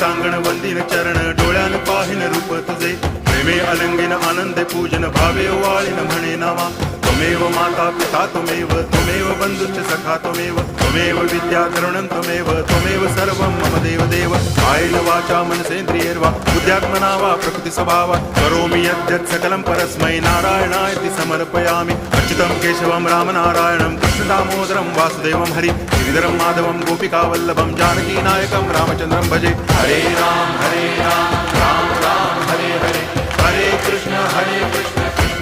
टांगण वंदिन चरण डोळ्यान पाहिन रूप तुझे प्रेमे अलंगिन आनंदे पूजन भावे वाळीन म्हणे नामा त्वमेव माता पिता त्वमेव बंधुश्च सखा त्वमेव विद्या तरुणं त्वमेव सर्वं मम देव कायेन वाचा मनसेन्द्रियैर्वा बुद्ध्यात्मना वा प्रकृति स्वभावा करोमि यद्यत् सकलं परस्मै नारायणायति समर्पयामि अच्युतं केशवं रामनारायणं कृष्णदामोदरं वासुदेवं हरि गिरिधरं माधवं गोपिकावल्लभं जानकीनायकं रामचन्द्रं भजे हरे राम राम राम हरे हरे हरे कृष्ण हरे